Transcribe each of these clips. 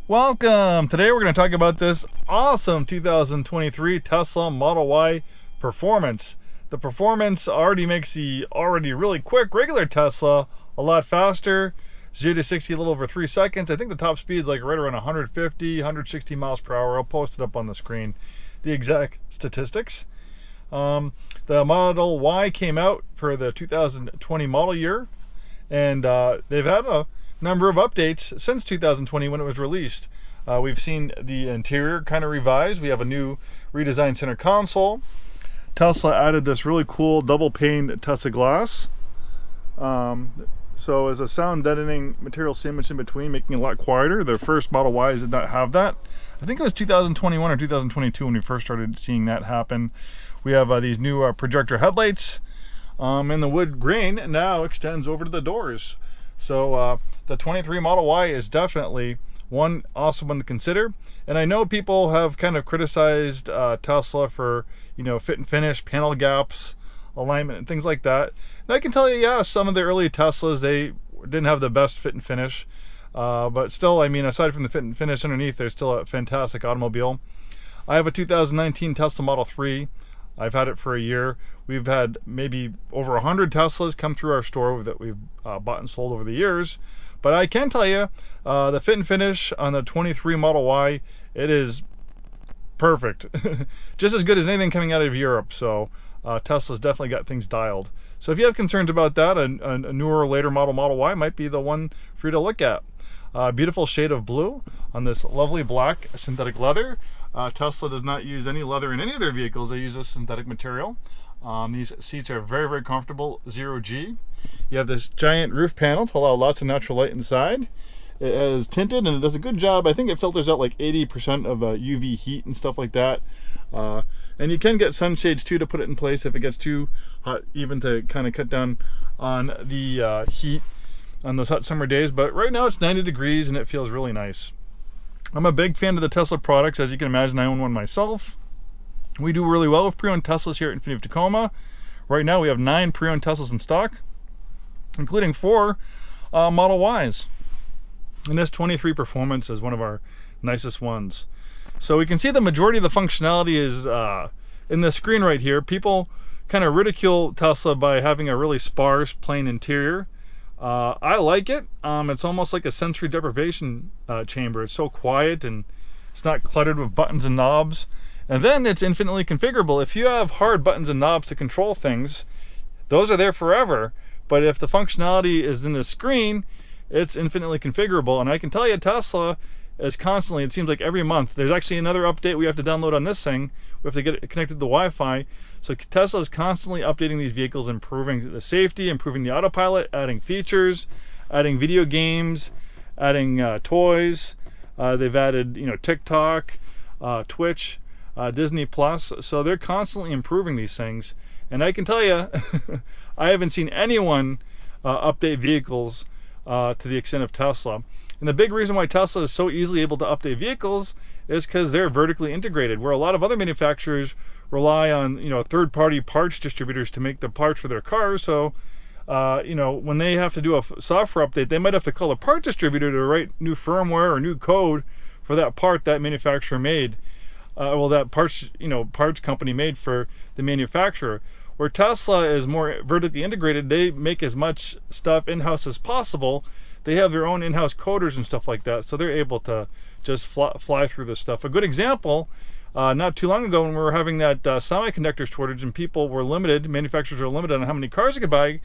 Welcome! Today we're going to talk about this awesome 2023 Tesla Model Y performance. The performance already makes the already really quick regular Tesla a lot faster. 0 to 60 a little over 3 seconds. I think the top speed is like right around 150, 160 miles per hour. I'll post it up on the screen, the exact statistics. The Model Y came out for the 2020 model year, and they've had a number of updates since 2020 when it was released. We've seen the interior kind of revised. We have a new redesigned center console. Tesla added this really cool double pane Tesla glass. So as a sound deadening material sandwich in between, making it a lot quieter. The first Model Ys did not have that. I think it was 2021 or 2022 when we first started seeing that happen. We have these new projector headlights, and the wood grain now extends over to the doors. So the 23 Model Y is definitely one awesome one to consider. And I know people have kind of criticized Tesla for, fit and finish, panel gaps, alignment, and things like that. And I can tell you, yeah, some of the early Teslas, they didn't have the best fit and finish. But still, aside from the fit and finish underneath, they're still a fantastic automobile. I have a 2019 Tesla Model 3. I've had it for a year. We've had maybe over 100 Teslas come through our store that we've bought and sold over the years. But I can tell you, the fit and finish on the 23 Model Y, it is perfect. Just as good as anything coming out of Europe. So Tesla's definitely got things dialed. So if you have concerns about that, a newer or later Model Y might be the one for you to look at. Beautiful shade of blue on this lovely black synthetic leather. Tesla does not use any leather in any of their vehicles. They use a synthetic material. These seats are very, very comfortable, 0G. You have this giant roof panel to allow lots of natural light inside. It is tinted and it does a good job. I think it filters out like 80% of UV heat and stuff like that. And you can get sunshades too to put it in place if it gets too hot, even to kind of cut down on the heat on those hot summer days. But right now it's 90 degrees and it feels really nice. I'm a big fan of the Tesla products. As you can imagine, I own one myself. We do really well with pre-owned Teslas here at Infiniti of Tacoma. Right now we have 9 pre-owned Teslas in stock, including 4 Model Ys. And this 23 Performance is one of our nicest ones. So we can see the majority of the functionality is in the screen right here. People kind of ridicule Tesla by having a really sparse, plain interior. I like it. It's almost like a sensory deprivation chamber. It's so quiet and it's not cluttered with buttons and knobs. And then it's infinitely configurable. If you have hard buttons and knobs to control things, those are there forever. But if the functionality is in the screen, it's infinitely configurable. And I can tell you, Tesla is constantly, it seems like every month, there's actually another update we have to download on this thing. We have to get it connected to the Wi-Fi. So Tesla is constantly updating these vehicles, improving the safety, improving the autopilot, adding features, adding video games, adding toys. They've added, TikTok, Twitch, Disney Plus. So they're constantly improving these things. And I can tell you, I haven't seen anyone update vehicles to the extent of Tesla. And the big reason why Tesla is so easily able to update vehicles is because they're vertically integrated, where a lot of other manufacturers rely on, third-party parts distributors to make the parts for their cars. So, when they have to do a software update, they might have to call a part distributor to write new firmware or new code for that part that manufacturer made. That parts company made for the manufacturer. Where Tesla is more vertically integrated, they make as much stuff in-house as possible. They have their own in-house coders and stuff like that, so they're able to just fly through this stuff. A good example, not too long ago when we were having that semiconductor shortage and people were limited, manufacturers were limited on how many cars they could buy,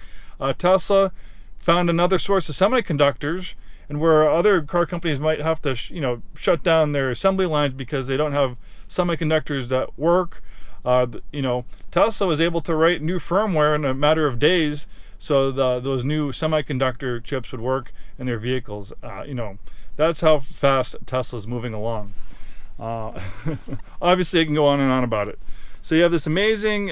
Tesla found another source of semiconductors, and where other car companies might have to shut down their assembly lines because they don't have semiconductors that work. Tesla was able to write new firmware in a matter of days so those new semiconductor chips would work in their vehicles. That's how fast Tesla's moving along. Obviously, I can go on and on about it. So you have this amazing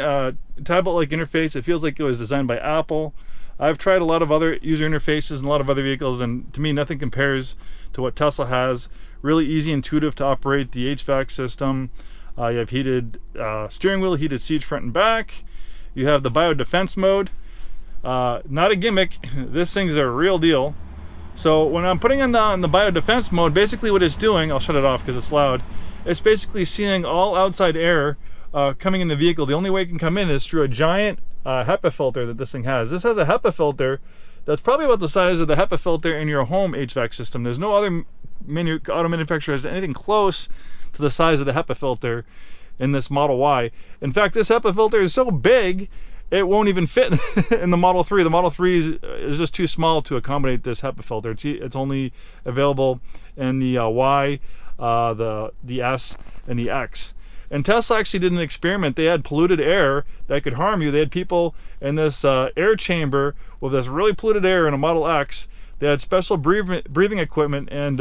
tablet-like interface. It feels like it was designed by Apple. I've tried a lot of other user interfaces and a lot of other vehicles, and to me, nothing compares to what Tesla has. Really easy, intuitive to operate the HVAC system. You have heated steering wheel, heated seats front and back. You have the biodefense mode. Not a gimmick. This thing's a real deal. So when I'm putting in the biodefense mode, basically what it's doing, I'll shut it off because it's loud, it's basically sealing all outside air coming in the vehicle. The only way it can come in is through a giant HEPA filter that this thing has. This has a HEPA filter that's probably about the size of the HEPA filter in your home HVAC system. There's no other auto manufacturer has anything close to the size of the HEPA filter in this Model Y. In fact, this HEPA filter is so big, it won't even fit in the Model 3. The Model 3 is just too small to accommodate this HEPA filter. It's only available in the Y, the S, and the X. And Tesla actually did an experiment. They had polluted air that could harm you. They had people in this air chamber with this really polluted air in a Model X. They had special breathing equipment and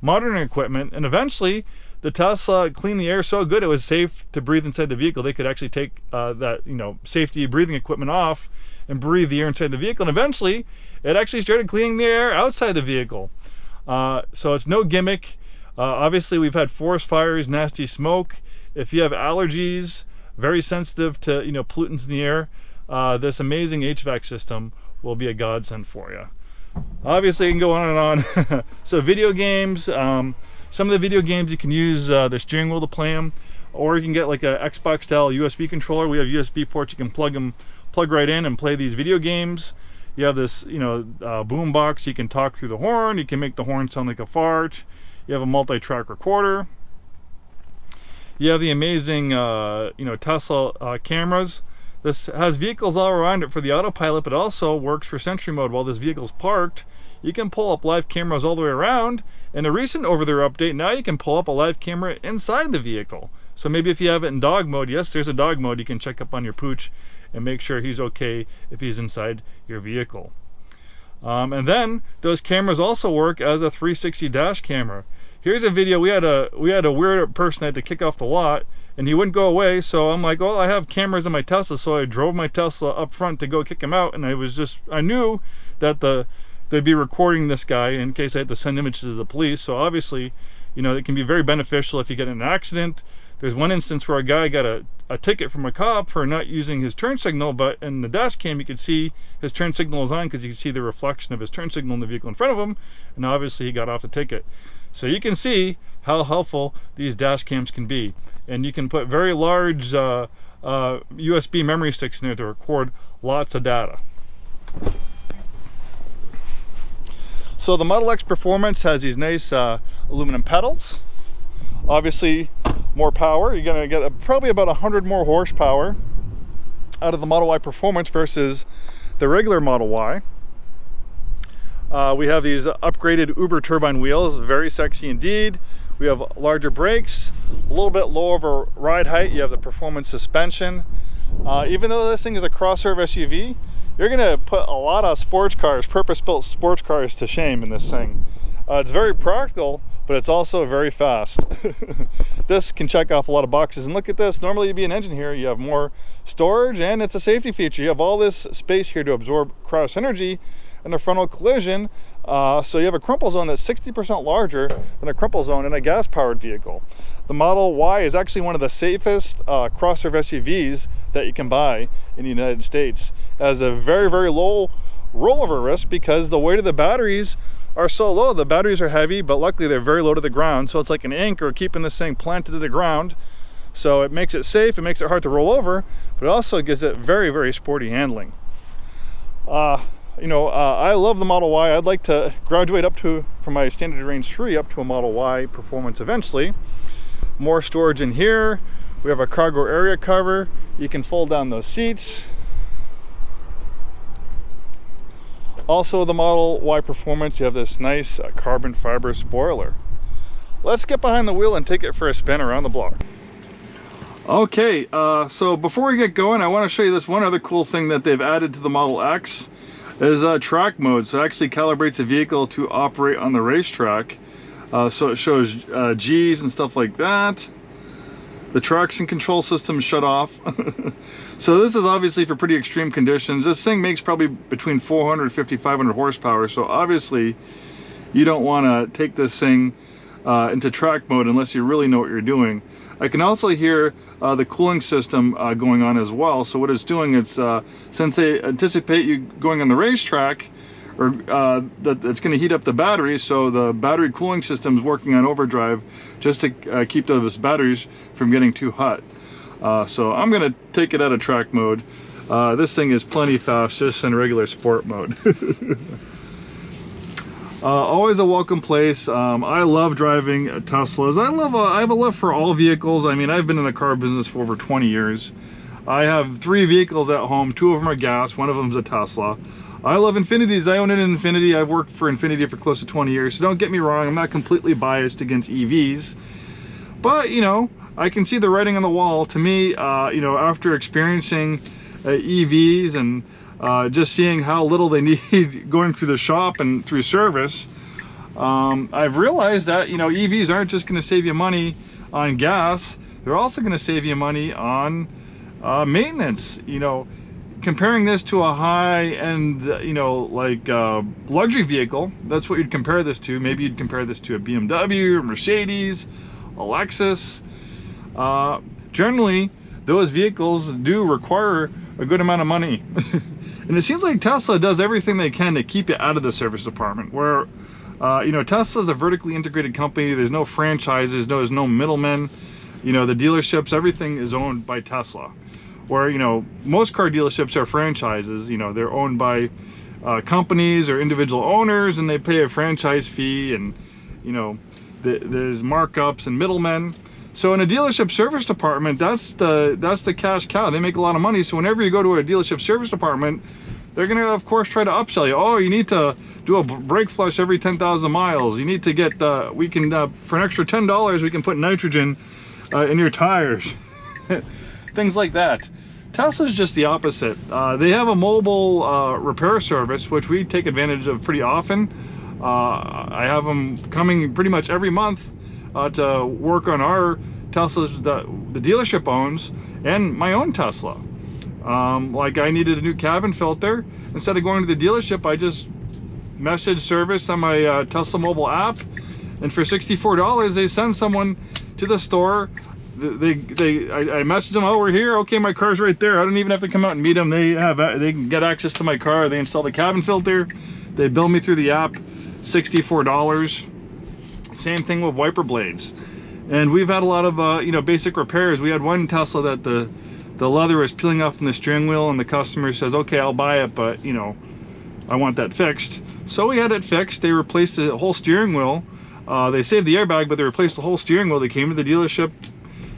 monitoring equipment. And eventually, the Tesla cleaned the air so good it was safe to breathe inside the vehicle. They could actually take that safety breathing equipment off and breathe the air inside the vehicle. And eventually, it actually started cleaning the air outside the vehicle. So it's no gimmick. Obviously, we've had forest fires, nasty smoke. If you have allergies, very sensitive to pollutants in the air, this amazing HVAC system will be a godsend for you. Obviously, you can go on and on. So video games, some of the video games you can use the steering wheel to play them, or you can get like a Xbox style USB controller. We have USB ports you can plug right in and play these video games. You have this boom box. You can talk through the horn. You can make the horn sound like a fart. You have a multi-track recorder. You have the amazing Tesla cameras. This has vehicles all around it for the autopilot, but also works for Sentry mode. While this vehicle's parked, you can pull up live cameras all the way around. In a recent over-the-air update, now you can pull up a live camera inside the vehicle. So maybe if you have it in dog mode, yes, there's a dog mode, you can check up on your pooch and make sure he's okay if he's inside your vehicle. And then those cameras also work as a 360 dash camera. Here's a video. We had a weird person that had to kick off the lot, and he wouldn't go away. So I'm like, well, I have cameras in my Tesla, so I drove my Tesla up front to go kick him out. And I knew that they'd be recording this guy in case I had to send images to the police. So obviously, it can be very beneficial if you get in an accident. There's one instance where a guy got a ticket from a cop for not using his turn signal, but in the dash cam you could see his turn signal was on because you could see the reflection of his turn signal in the vehicle in front of him, and obviously he got off the ticket. So you can see how helpful these dash cams can be, and you can put very large USB memory sticks in there to record lots of data. So the Model X Performance has these nice aluminum pedals. Obviously, more power. You're going to get probably about 100 more horsepower out of the Model Y Performance versus the regular Model Y. We have these upgraded Uber turbine wheels, very sexy indeed. We have larger brakes, a little bit lower of a ride height. You have the Performance suspension. Even though this thing is a crossover SUV, you're going to put a lot of sports cars, purpose-built sports cars, to shame in this thing. It's very practical, but it's also very fast. This can check off a lot of boxes. And look at this. Normally you'd be an engine here, you have more storage, and it's a safety feature. You have all this space here to absorb cross energy in a frontal collision. So you have a crumple zone that's 60% larger than a crumple zone in a gas-powered vehicle. The Model Y is actually one of the safest crossover SUVs that you can buy in the United States. It has a very, very low rollover risk because the weight of the batteries are so low. The batteries are heavy, but luckily they're very low to the ground, so it's like an anchor keeping this thing planted to the ground. So it makes it safe, it makes it hard to roll over, but it also gives it very, very sporty handling. I love the Model Y. I'd like to graduate from my standard range 3 up to a Model Y Performance eventually. More storage in here. We have a cargo area cover. You can fold down those seats. Also, the Model Y Performance, you have this nice carbon fiber spoiler. Let's get behind the wheel and take it for a spin around the block. Okay, so before we get going, I want to show you this one other cool thing that they've added to the Model X. Is track mode. So it actually calibrates the vehicle to operate on the racetrack. So it shows G's and stuff like that. The traction control system is shut off. So this is obviously for pretty extreme conditions. This thing makes probably between 450 500 horsepower. So obviously you don't want to take this thing into track mode unless you really know what you're doing. I can also hear the cooling system going on as well. So what it's doing, it's since they anticipate you going on the racetrack, or that's going to heat up the battery, so the battery cooling system is working on overdrive just to keep those batteries from getting too hot. So I'm going to take it out of track mode. This thing is plenty fast just in regular sport mode. Always a welcome place. I love driving Teslas. I have a love for all vehicles. I mean, I've been in the car business for over 20 years. I have 3 vehicles at home. 2 of them are gas, 1 of them is a Tesla. I love Infinitis. I own an Infiniti. I've worked for Infiniti for close to 20 years. So don't get me wrong, I'm not completely biased against EVs. But, you know, I can see the writing on the wall. To me, you know, after experiencing EVs and just seeing how little they need going through the shop and through service, I've realized that, you know, EVs aren't just going to save you money on gas. They're also going to save you money on maintenance. You know, comparing this to a high-end, you know, like luxury vehicle, that's what you'd compare this to. Maybe you'd compare this to a BMW, a Mercedes, a Lexus. Generally, those vehicles do require a good amount of money. And it seems like Tesla does everything they can to keep you out of the service department, where, you know, Tesla's a vertically integrated company. There's no franchises, there's no middlemen. You know, the dealerships, everything is owned by Tesla. Where, you know, most car dealerships are franchises. You know, they're owned by companies or individual owners, and they pay a franchise fee, and, you know, there's markups and middlemen. So in a dealership service department, that's the cash cow. They make a lot of money. So whenever you go to a dealership service department, they're gonna, of course, try to upsell you. Oh, you need to do a brake flush every 10,000 miles. You need to get, we can, for an extra $10, we can put nitrogen in your tires. Things like that. Tesla's just the opposite. They have a mobile repair service, which we take advantage of pretty often. I have them coming pretty much every month to work on our Teslas that the dealership owns, and my own Tesla. Like, I needed a new cabin filter. Instead of going to the dealership, I just message service on my Tesla mobile app, and for $64 they send someone to the store. I message them, oh, we're here, okay, my car's right there. I don't even have to come out and meet them. They can get access to my car. They install the cabin filter, they bill me through the app $64. Same thing with wiper blades. And we've had a lot of you know, basic repairs. We had one Tesla that the leather was peeling off from the steering wheel, and the customer says, okay, I'll buy it, but, you know, I want that fixed. So we had it fixed. They replaced the whole steering wheel. They saved the airbag, but they replaced the whole steering wheel. They came to the dealership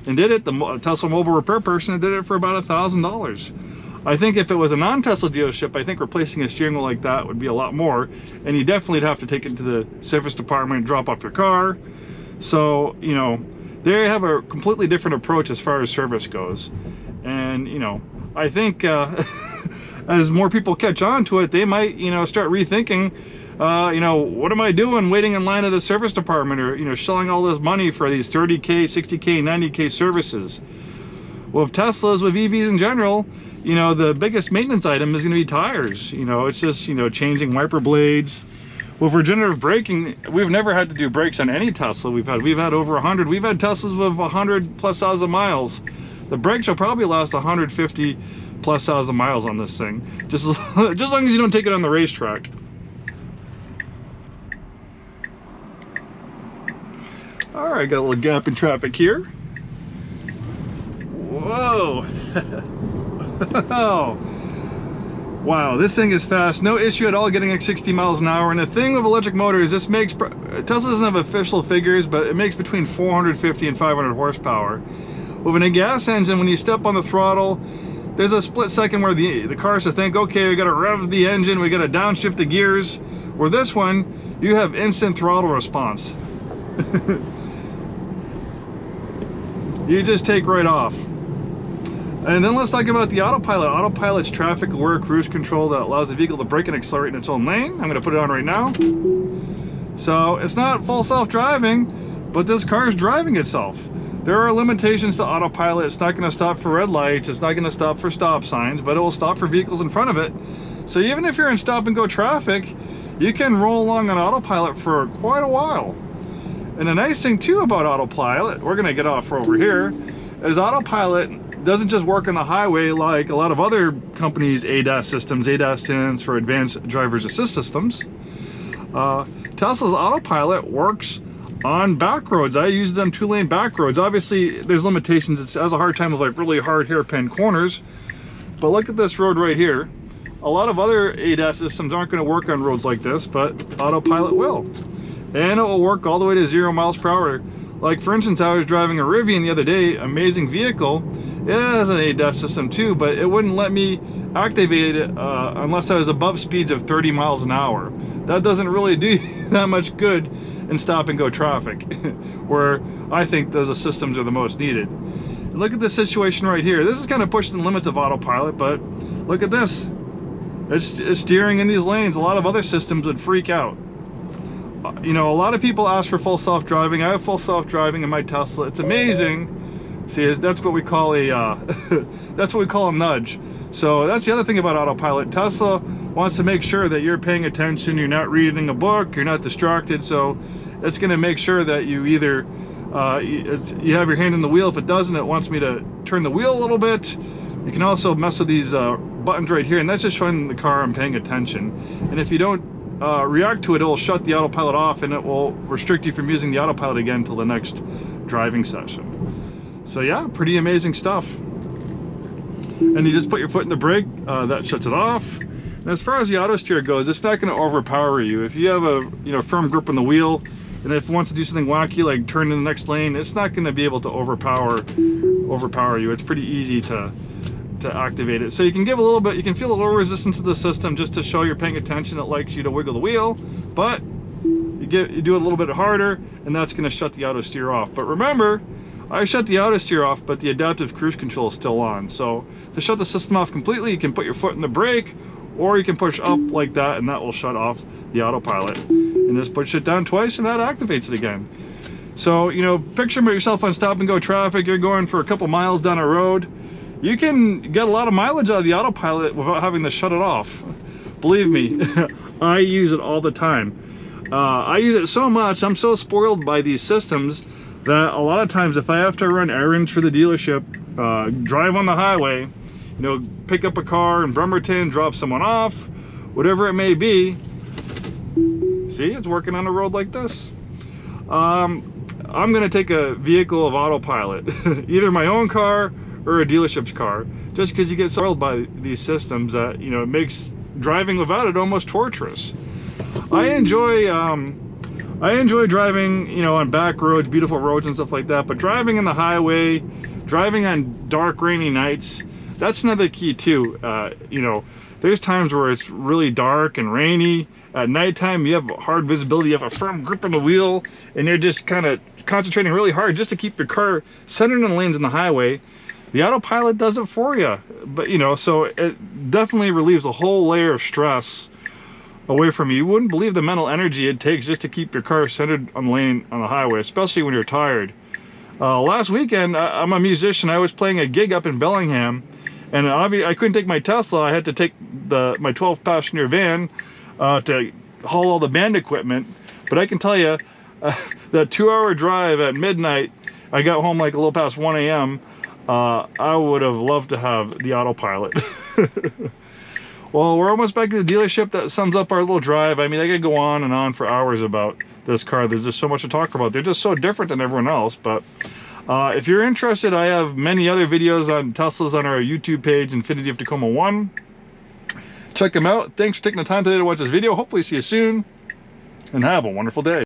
and did it. The Tesla mobile repair person did it for about $1,000. I think if it was a non-Tesla dealership, I think replacing a steering wheel like that would be a lot more, and you definitely would have to take it to the service department and drop off your car. So, you know, they have a completely different approach as far as service goes. And, you know, I think as more people catch on to it, they might, you know, start rethinking, you know, what am I doing waiting in line at a service department, or, you know, shelling all this money for these 30K, 60K, 90K services. Well, with Teslas, with EVs in general, you know, the biggest maintenance item is going to be tires. You know, it's just, you know, changing wiper blades. With regenerative braking, we've never had to do brakes on any Tesla we've had. We've had over 100. We've had Teslas with 100,000+ miles. The brakes will probably last 150,000+ miles on this thing. Just as long as you don't take it on the racetrack. All right, got a little gap in traffic here. Whoa. Oh, wow, this thing is fast. No issue at all getting like 60 miles an hour. And the thing with electric motors, this makes, Tesla doesn't have official figures, but it makes between 450 and 500 horsepower. With a gas engine, when you step on the throttle, there's a split second where the car has to think, okay, we got to rev the engine, we got to downshift the gears. Where this one, you have instant throttle response. You just take right off. And then let's talk about the Autopilot. Autopilot's traffic aware cruise control that allows the vehicle to brake and accelerate in its own lane. I'm going to put it on right now. So it's not full self-driving, but this car is driving itself. There are limitations to Autopilot. It's not going to stop for red lights. It's not going to stop for stop signs, but it will stop for vehicles in front of it. So even if you're in stop and go traffic, you can roll along on Autopilot for quite a while. And the nice thing too about Autopilot, we're going to get off over here, is Autopilot doesn't just work on the highway like a lot of other companies' ADAS systems. ADAS stands for Advanced Driver's Assist Systems. Tesla's Autopilot works on back roads. I use it on 2-lane back roads. Obviously, there's limitations. It has a hard time with like really hard hairpin corners. But look at this road right here. A lot of other ADAS systems aren't going to work on roads like this, but Autopilot will. And it will work all the way to 0 miles per hour. Like for instance, I was driving a Rivian the other day, amazing vehicle. It has an ADAS system too, but it wouldn't let me activate it unless I was above speeds of 30 miles an hour. That doesn't really do that much good in stop and go traffic, where I think those systems are the most needed. And look at this situation right here. This is kind of pushing the limits of Autopilot, but look at this. It's steering in these lanes. A lot of other systems would freak out. You know, a lot of people ask for full self-driving. I have full self-driving in my Tesla. It's amazing. See, that's what we call a that's what we call a nudge. So that's the other thing about Autopilot. Tesla wants to make sure that you're paying attention, you're not reading a book, you're not distracted. So it's going to make sure that you either you have your hand in the wheel. If it doesn't, it wants me to turn the wheel a little bit. You can also mess with these buttons right here, and that's just showing the car I'm paying attention. And if you don't react to it, it will shut the Autopilot off, and it will restrict you from using the Autopilot again until the next driving session. So yeah, pretty amazing stuff. And you just put your foot in the brake, that shuts it off. And as far as the auto steer goes, it's not going to overpower you. If you have a firm grip on the wheel, and if it wants to do something wacky like turn in the next lane, it's not going to be able to overpower you. It's pretty easy to activate it. So you can give a little bit, you can feel a little resistance to the system just to show you're paying attention. It likes you to wiggle the wheel, but you do it a little bit harder, and that's going to shut the auto steer off. But remember, I shut the auto steer off, but the adaptive cruise control is still on. So to shut the system off completely, you can put your foot in the brake, or you can push up like that, and that will shut off the Autopilot. And just push it down twice, and that activates it again. So, you know, picture yourself on stop and go traffic. You're going for a couple miles down a road. You can get a lot of mileage out of the Autopilot without having to shut it off. Believe me, I use it all the time. I use it so much, I'm so spoiled by these systems that a lot of times if I have to run errands for the dealership, drive on the highway, you know, pick up a car in Bremerton, drop someone off, whatever it may be. See, it's working on a road like this. I'm gonna take a vehicle of Autopilot, either my own car or a dealership's car, just because you get spoiled by these systems that, you know, it makes driving without it almost torturous. I enjoy driving, you know, on back roads, beautiful roads and stuff like that, but driving in the highway, driving on dark, rainy nights, that's another key too. You know, there's times where it's really dark and rainy. At nighttime, you have hard visibility, you have a firm grip on the wheel, and you're just kind of concentrating really hard just to keep your car centered in the lanes in the highway. The Autopilot does it for you, but you know, so it definitely relieves a whole layer of stress away from you. You wouldn't believe the mental energy it takes just to keep your car centered on the lane on the highway, especially when you're tired. Last weekend, I'm a musician. I was playing a gig up in Bellingham, and I couldn't take my Tesla. I had to take my 12-passenger van to haul all the band equipment. But I can tell you, that 2-hour drive at midnight, I got home like a little past 1 a.m. I would have loved to have the Autopilot. Well, we're almost back to the dealership. That sums up our little drive. I mean, I could go on and on for hours about this car. There's just so much to talk about. They're just so different than everyone else. But if you're interested, I have many other videos on Teslas on our YouTube page, Infiniti of Tacoma 1. Check them out. Thanks for taking the time today to watch this video. Hopefully see you soon, and have a wonderful day.